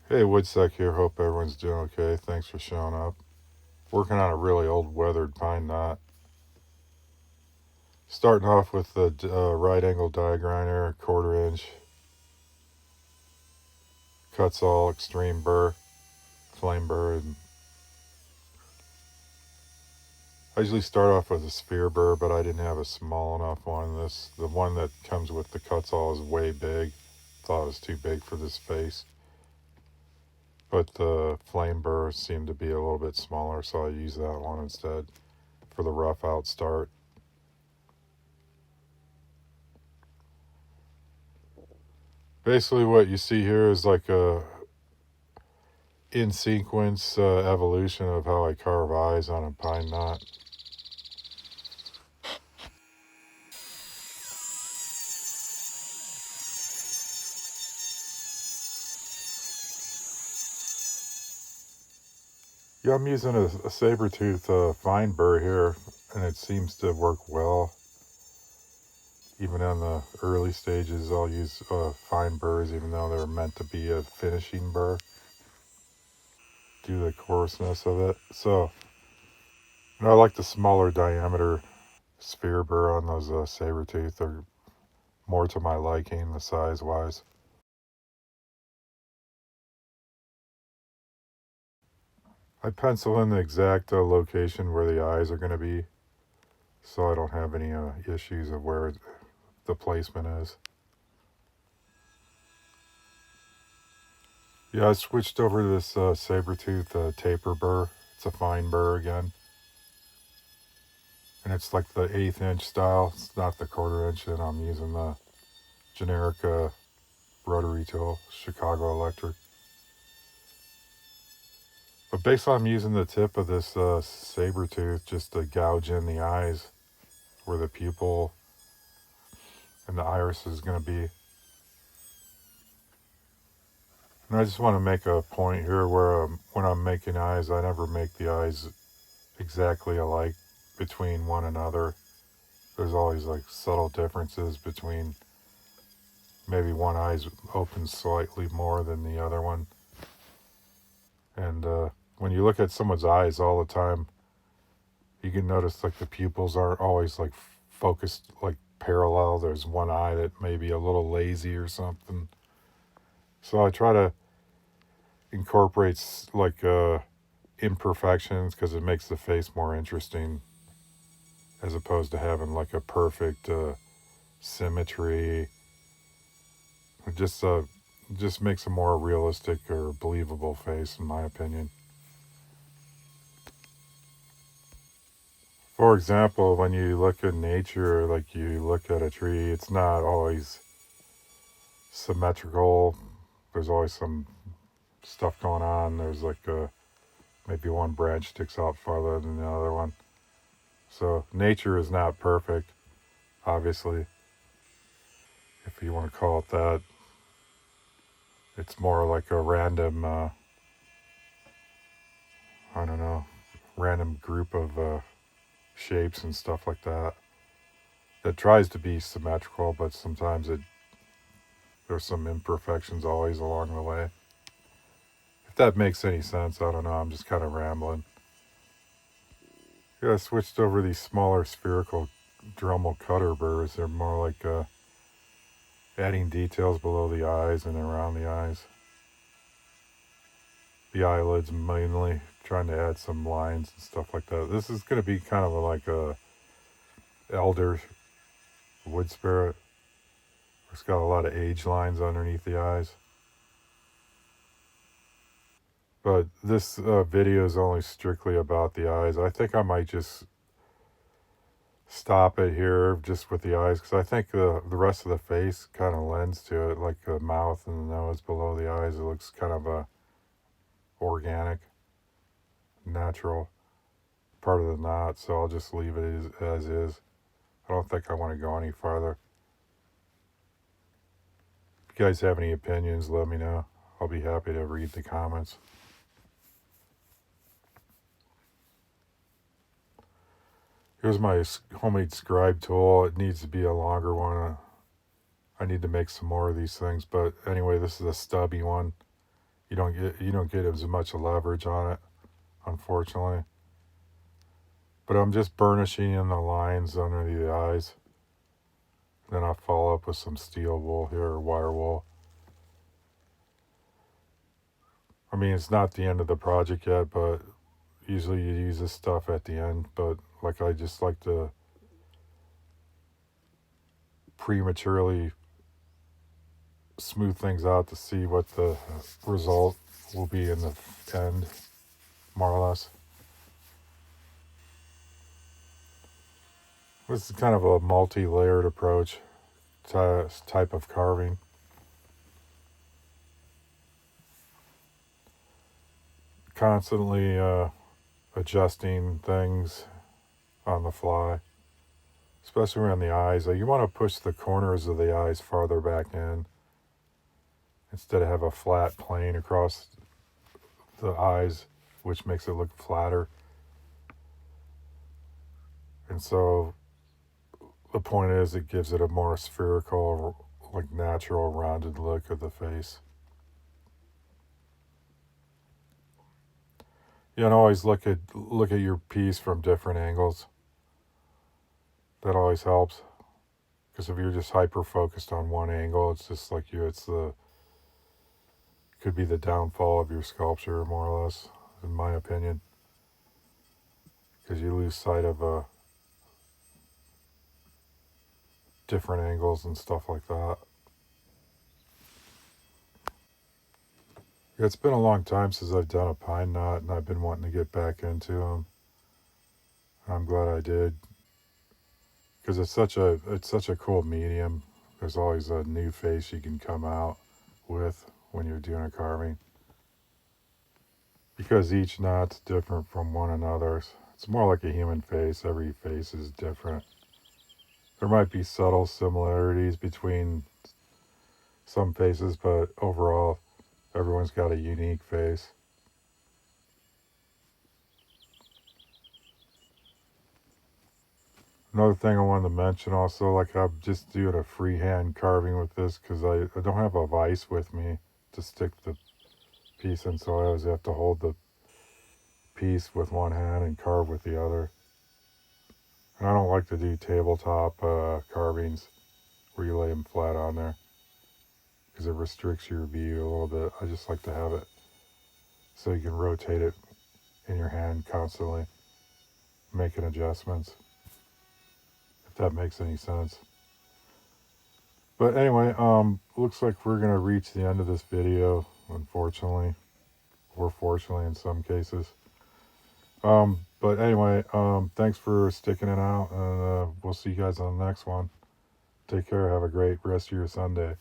Hey, wood-psyche here. Hope everyone's doing okay. Thanks for showing up. Working on a really old weathered pine knot. Starting off with the right angle die grinder, 1/4 inch Kutzall extreme burr, flame burr. And I usually start off with a sphere burr, but I didn't have a small enough one. The one that comes with the Kutzall is way big. Thought it was too big for this face. But the flame burr seemed to be a little bit smaller, so I used that one instead for the rough out start. Basically, what you see here is like a in sequence evolution of how I carve eyes on a pine knot. Yeah, I'm using a Saburrtooth fine burr here, and it seems to work well. Even on the early stages, I'll use fine burrs, even though they're meant to be a finishing burr, due to the coarseness of it. So, I like the smaller diameter sphere burr on those Saburrtooth. They're more to my liking, the size wise. I pencil in the exact location where the eyes are going to be, so I don't have any issues of where the placement is. Yeah, I switched over to this Saburrtooth taper burr. It's a fine burr again, and it's like the 1/8 inch style. It's not the 1/4 inch, and I'm using the generic rotary tool, Chicago Electric. But basically, I'm using the tip of this Saburrtooth just to gouge in the eyes where the pupil and the iris is going to be. And I just want to make a point here where when I'm making eyes, I never make the eyes exactly alike between one another. There's always like subtle differences between maybe one eye's open slightly more than the other one. And when you look at someone's eyes all the time, you can notice like the pupils aren't always like focused like parallel. There's one eye that may be a little lazy or something. So I try to incorporate like imperfections because it makes the face more interesting as opposed to having like a perfect symmetry. It just makes a more realistic or believable face, in my opinion. For example, when you look at nature, like you look at a tree, it's not always symmetrical. There's always some stuff going on. There's like maybe one branch sticks out farther than the other one. So nature is not perfect, obviously, if you want to call it that. It's more like a random, I don't know, random group of shapes and stuff like that that tries to be symmetrical, but sometimes there's some imperfections always along the way. If that makes any sense, I don't know. I'm just kind of rambling. Yeah, I switched over these smaller spherical Dremel cutter burrs. They're more like adding details below the eyes and around the eyes. The eyelids mainly, trying to add some lines and stuff like that. This is going to be kind of like a elder wood spirit. It's got a lot of age lines underneath the eyes. But this video is only strictly about the eyes. I think I might just stop it here just with the eyes because I think the rest of the face kind of lends to it, like the mouth and the nose below the eyes. It looks kind of organic, natural part of the knot. So I'll just leave it as is. I don't think I want to go any farther. If you guys have any opinions, let me know. I'll be happy to read the comments. Here's my homemade scribe tool. It needs to be a longer one. I need to make some more of these things. But anyway, this is a stubby one. You don't get as much leverage on it, unfortunately. But I'm just burnishing in the lines under the eyes. Then I'll follow up with some steel wool here or wire wool. I mean, it's not the end of the project yet, but usually you use this stuff at the end. But like, I just like to prematurely smooth things out to see what the result will be in the end, more or less. This is kind of a multi-layered approach type of carving. Constantly adjusting things on the fly, especially around the eyes. You want to push the corners of the eyes farther back in instead of have a flat plane across the eyes, which makes it look flatter. And so the point is, it gives it a more spherical, like natural, rounded look of the face. You can always look at your piece from different angles. That always helps. Because if you're just hyper focused on one angle, it's just like could be the downfall of your sculpture, more or less, in my opinion. Because you lose sight of different angles and stuff like that. Yeah, it's been a long time since I've done a pine knot, and I've been wanting to get back into them. I'm glad I did, because it's such a cool medium. There's always a new face you can come out with when you're doing a carving, because each knot's different from one another. It's more like a human face. Every face is different. There might be subtle similarities between some faces, but overall, everyone's got a unique face. Another thing I wanted to mention also, like, I'm just doing a freehand carving with this because I don't have a vise with me to stick the piece in, so I always have to hold the piece with one hand and carve with the other. And I don't like to do tabletop carvings where you lay them flat on there because it restricts your view a little bit. I just like to have it so you can rotate it in your hand constantly, making adjustments, if that makes any sense. But anyway, looks like we're gonna reach the end of this video, unfortunately, or fortunately in some cases. But anyway, thanks for sticking it out, and we'll see you guys on the next one. Take care. Have a great rest of your Sunday.